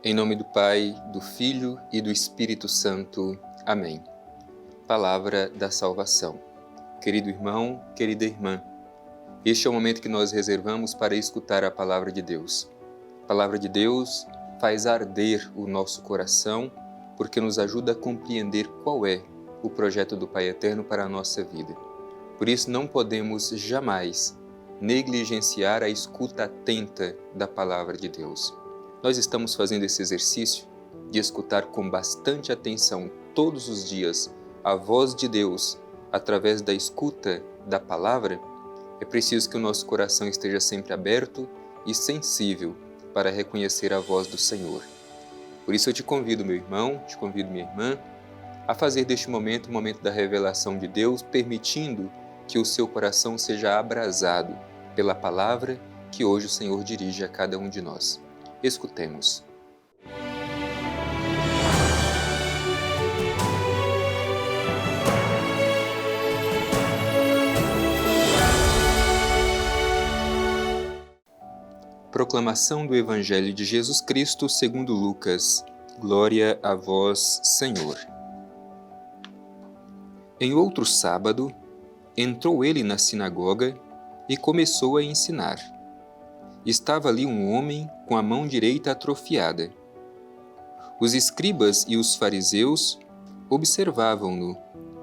Em nome do Pai, do Filho e do Espírito Santo. Amém. Palavra da salvação. Querido irmão, querida irmã, este é o momento que nós reservamos para escutar a Palavra de Deus. A Palavra de Deus faz arder o nosso coração, porque nos ajuda a compreender qual é o projeto do Pai Eterno para a nossa vida. Por isso não podemos jamais negligenciar a escuta atenta da Palavra de Deus. Nós estamos fazendo esse exercício de escutar com bastante atenção todos os dias a voz de Deus através da escuta da palavra. É preciso que o nosso coração esteja sempre aberto e sensível para reconhecer a voz do Senhor. Por isso eu te convido, meu irmão, te convido, minha irmã, a fazer deste momento o momento da revelação de Deus, permitindo que o seu coração seja abrasado pela palavra que hoje o Senhor dirige a cada um de nós. Escutemos. Proclamação do Evangelho de Jesus Cristo segundo Lucas. Glória a vós, Senhor. Em outro sábado, entrou ele na sinagoga e começou a ensinar. Estava ali um homem com a mão direita atrofiada. Os escribas e os fariseus observavam-no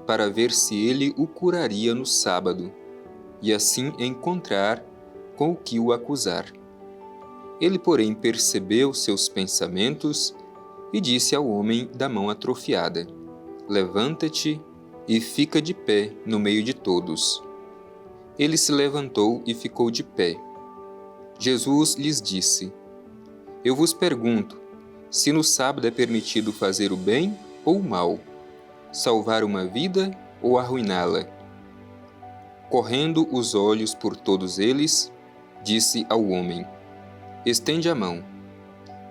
para ver se ele o curaria no sábado e assim encontrar com o que o acusar. Ele, porém, percebeu seus pensamentos e disse ao homem da mão atrofiada: Levanta-te e fica de pé no meio de todos. Ele se levantou e ficou de pé. Jesus lhes disse: Eu vos pergunto, se no sábado é permitido fazer o bem ou o mal, salvar uma vida ou arruiná-la? Correndo os olhos por todos eles, disse ao homem: Estende a mão.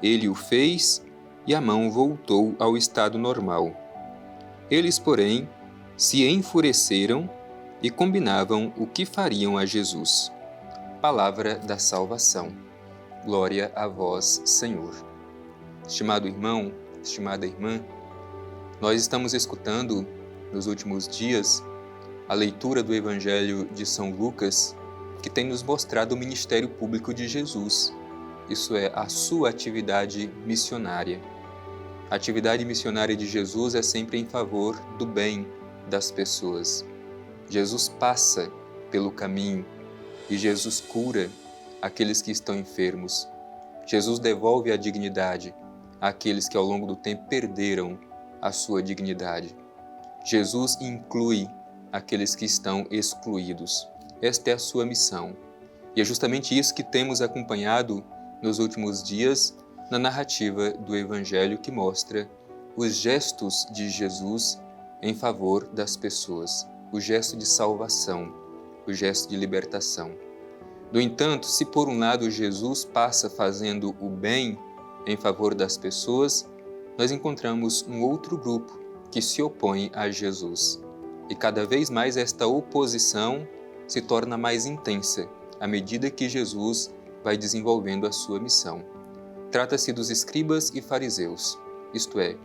Ele o fez e a mão voltou ao estado normal. Eles, porém, se enfureceram e combinavam o que fariam a Jesus. Palavra da salvação. Glória a vós, Senhor. Estimado irmão, estimada irmã, nós estamos escutando nos últimos dias a leitura do Evangelho de São Lucas, que tem nos mostrado o ministério público de Jesus, isso é, a sua atividade missionária. A atividade missionária de Jesus é sempre em favor do bem das pessoas. Jesus passa pelo caminho e Jesus cura aqueles que estão enfermos. Jesus devolve a dignidade àqueles que ao longo do tempo perderam a sua dignidade. Jesus inclui aqueles que estão excluídos. Esta é a sua missão. E é justamente isso que temos acompanhado nos últimos dias na narrativa do Evangelho, que mostra os gestos de Jesus em favor das pessoas, o gesto de salvação, o gesto de libertação. No entanto, se por um lado Jesus passa fazendo o bem em favor das pessoas, nós encontramos um outro grupo que se opõe a Jesus. E cada vez mais esta oposição se torna mais intensa à medida que Jesus vai desenvolvendo a sua missão. Trata-se dos escribas e fariseus, isto é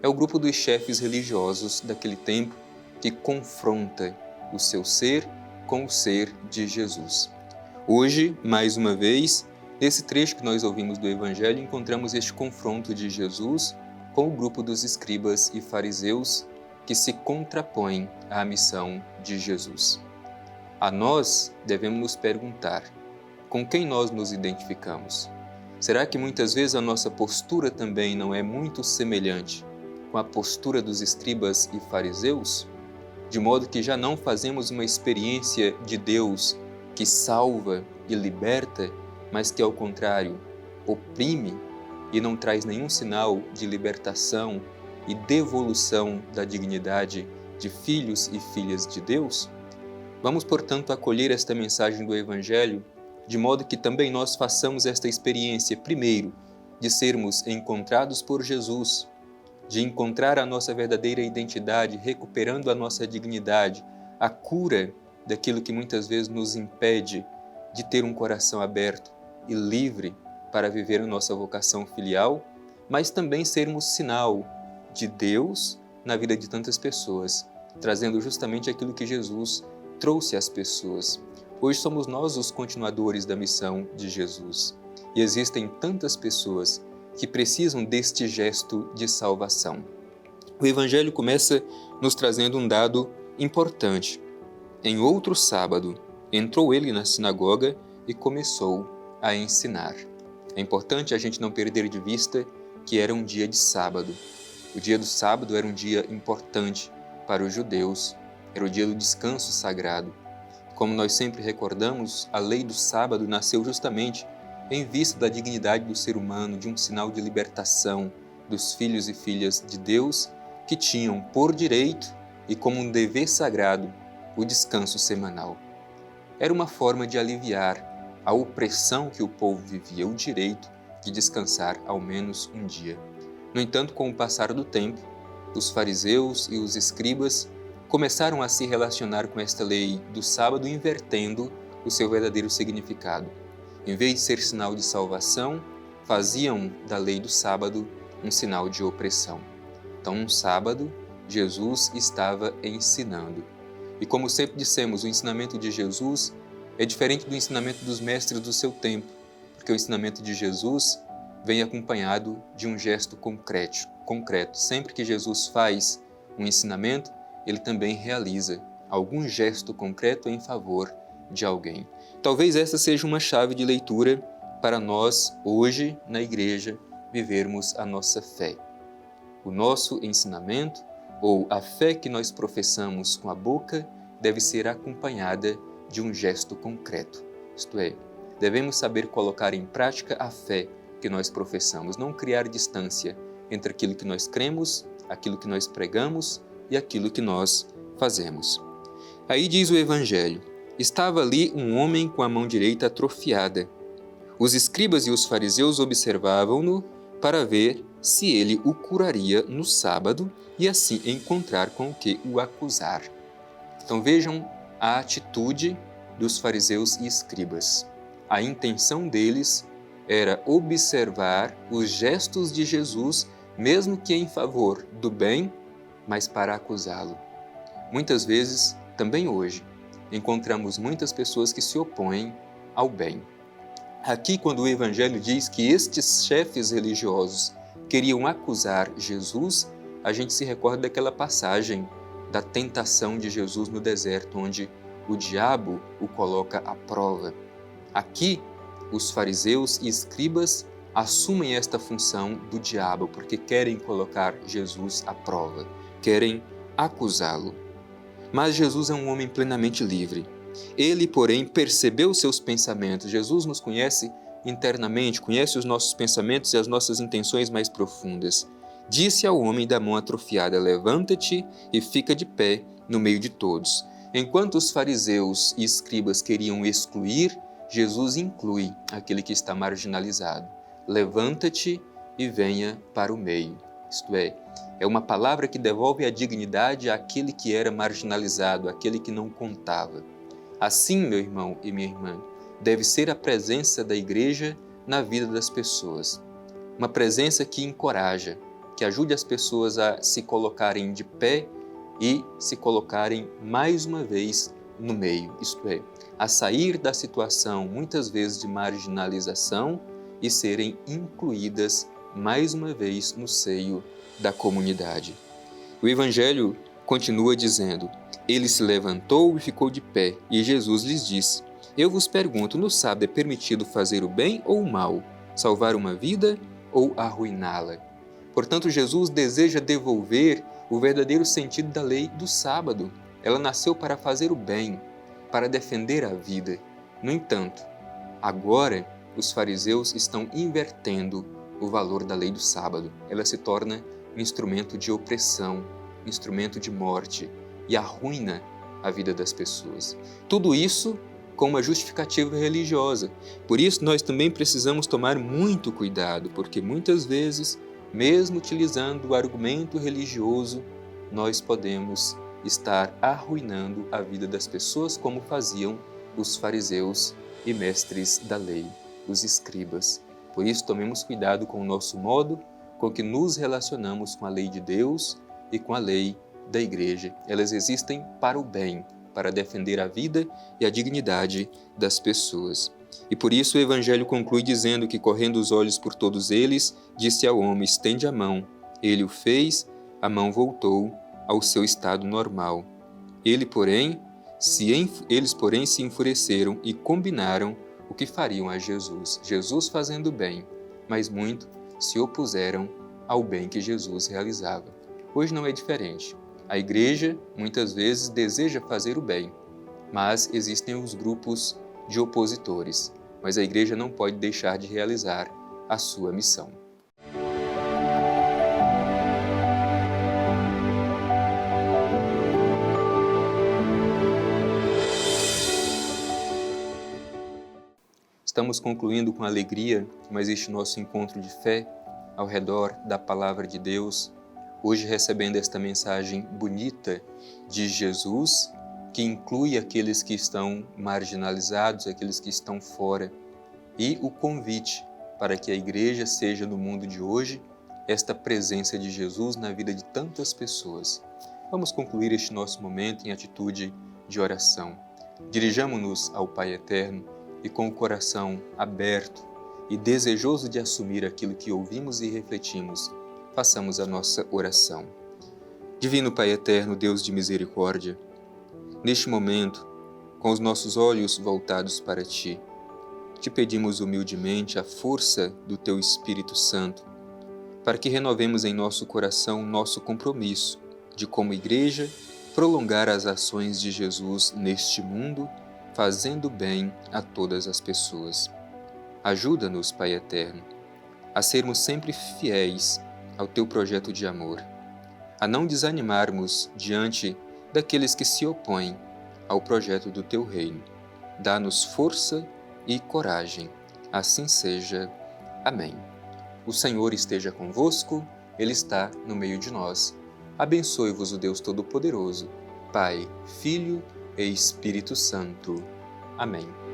o grupo dos chefes religiosos daquele tempo que confronta o seu ser com o ser de Jesus. Hoje, mais uma vez, nesse trecho que nós ouvimos do Evangelho, encontramos este confronto de Jesus com o grupo dos escribas e fariseus que se contrapõem à missão de Jesus. A nós devemos nos perguntar: com quem nós nos identificamos? Será que muitas vezes a nossa postura também não é muito semelhante com a postura dos escribas e fariseus? De modo que já não fazemos uma experiência de Deus que salva e liberta, mas que, ao contrário, oprime e não traz nenhum sinal de libertação e devolução da dignidade de filhos e filhas de Deus? Vamos, portanto, acolher esta mensagem do Evangelho, de modo que também nós façamos esta experiência, primeiro, de sermos encontrados por Jesus, de encontrar a nossa verdadeira identidade, recuperando a nossa dignidade, a cura daquilo que muitas vezes nos impede de ter um coração aberto e livre para viver a nossa vocação filial, mas também sermos sinal de Deus na vida de tantas pessoas, trazendo justamente aquilo que Jesus trouxe às pessoas. Hoje somos nós os continuadores da missão de Jesus e existem tantas pessoas que precisam deste gesto de salvação. O Evangelho começa nos trazendo um dado importante. Em outro sábado, entrou ele na sinagoga e começou a ensinar. É importante a gente não perder de vista que era um dia de sábado. O dia do sábado era um dia importante para os judeus, era o dia do descanso sagrado. Como nós sempre recordamos, a lei do sábado nasceu justamente em vista da dignidade do ser humano, de um sinal de libertação dos filhos e filhas de Deus que tinham por direito e como um dever sagrado o descanso semanal. Era uma forma de aliviar a opressão que o povo vivia, o direito de descansar ao menos um dia. No entanto, com o passar do tempo, os fariseus e os escribas começaram a se relacionar com esta lei do sábado, invertendo o seu verdadeiro significado. Em vez de ser sinal de salvação, faziam da lei do sábado um sinal de opressão. Então, no sábado, Jesus estava ensinando. E como sempre dissemos, o ensinamento de Jesus é diferente do ensinamento dos mestres do seu tempo, porque o ensinamento de Jesus vem acompanhado de um gesto concreto. Sempre que Jesus faz um ensinamento, ele também realiza algum gesto concreto em favor de alguém. Talvez essa seja uma chave de leitura para nós, hoje, na igreja, vivermos a nossa fé. O nosso ensinamento, ou a fé que nós professamos com a boca, deve ser acompanhada de um gesto concreto. Isto é, devemos saber colocar em prática a fé que nós professamos, não criar distância entre aquilo que nós cremos, aquilo que nós pregamos e aquilo que nós fazemos. Aí diz o Evangelho: estava ali um homem com a mão direita atrofiada. Os escribas e os fariseus observavam-no para ver se ele o curaria no sábado e assim encontrar com o que o acusar. Então vejam a atitude dos fariseus e escribas. A intenção deles era observar os gestos de Jesus, mesmo que em favor do bem, mas para acusá-lo. Muitas vezes, também hoje, encontramos muitas pessoas que se opõem ao bem. Aqui, quando o Evangelho diz que estes chefes religiosos queriam acusar Jesus, a gente se recorda daquela passagem da tentação de Jesus no deserto, onde o diabo o coloca à prova. Aqui, os fariseus e escribas assumem esta função do diabo, porque querem colocar Jesus à prova, querem acusá-lo. Mas Jesus é um homem plenamente livre. Ele, porém, percebeu seus pensamentos. Jesus nos conhece internamente, conhece os nossos pensamentos e as nossas intenções mais profundas. Disse ao homem da mão atrofiada: levanta-te e fica de pé no meio de todos. Enquanto os fariseus e escribas queriam excluir, Jesus inclui aquele que está marginalizado. Levanta-te e venha para o meio. Isto é uma palavra que devolve a dignidade àquele que era marginalizado, àquele que não contava. Assim, meu irmão e minha irmã, deve ser a presença da igreja na vida das pessoas. Uma presença que encoraja, que ajude as pessoas a se colocarem de pé e se colocarem mais uma vez no meio, isto é, a sair da situação muitas vezes de marginalização e serem incluídas mais uma vez no seio da comunidade. O Evangelho continua dizendo: ele se levantou e ficou de pé, e Jesus lhes disse: eu vos pergunto, no sábado é permitido fazer o bem ou o mal, salvar uma vida ou arruiná-la? Portanto, Jesus deseja devolver o verdadeiro sentido da lei do sábado. Ela nasceu para fazer o bem, para defender a vida. No entanto, agora os fariseus estão invertendo o valor da lei do sábado. Ela se torna um instrumento de opressão, instrumento de morte e arruína a vida das pessoas. Tudo isso com uma justificativa religiosa. Por isso, nós também precisamos tomar muito cuidado, porque muitas vezes, mesmo utilizando o argumento religioso, nós podemos estar arruinando a vida das pessoas, como faziam os fariseus e mestres da lei, os escribas. Por isso, tomemos cuidado com o nosso modo com que nos relacionamos com a lei de Deus e com a lei da Igreja. Elas existem para o bem, para defender a vida e a dignidade das pessoas. E por isso o Evangelho conclui dizendo que, correndo os olhos por todos eles, disse ao homem: estende a mão. Ele o fez, a mão voltou ao seu estado normal. Eles, porém, se enfureceram e combinaram o que fariam a Jesus. Jesus fazendo bem, mas muito se opuseram ao bem que Jesus realizava. Hoje não é diferente. A Igreja, muitas vezes, deseja fazer o bem, mas existem os grupos de opositores. Mas a Igreja não pode deixar de realizar a sua missão. Estamos concluindo com alegria mais este nosso encontro de fé ao redor da Palavra de Deus, hoje recebendo esta mensagem bonita de Jesus, que inclui aqueles que estão marginalizados, aqueles que estão fora, e o convite para que a Igreja seja no mundo de hoje esta presença de Jesus na vida de tantas pessoas. Vamos concluir este nosso momento em atitude de oração. Dirijamo-nos ao Pai Eterno e com o coração aberto e desejoso de assumir aquilo que ouvimos e refletimos, façamos a nossa oração. Divino Pai Eterno, Deus de misericórdia, neste momento, com os nossos olhos voltados para Ti, te pedimos humildemente a força do Teu Espírito Santo, para que renovemos em nosso coração nosso compromisso de, como Igreja, prolongar as ações de Jesus neste mundo, fazendo bem a todas as pessoas. Ajuda-nos, Pai Eterno, a sermos sempre fiéis ao Teu projeto de amor, a não desanimarmos diante daqueles que se opõem ao projeto do Teu reino. Dá-nos força e coragem. Assim seja. Amém. O Senhor esteja convosco, Ele está no meio de nós. Abençoe-vos o Deus Todo-Poderoso, Pai, Filho e Espírito Santo. Amém.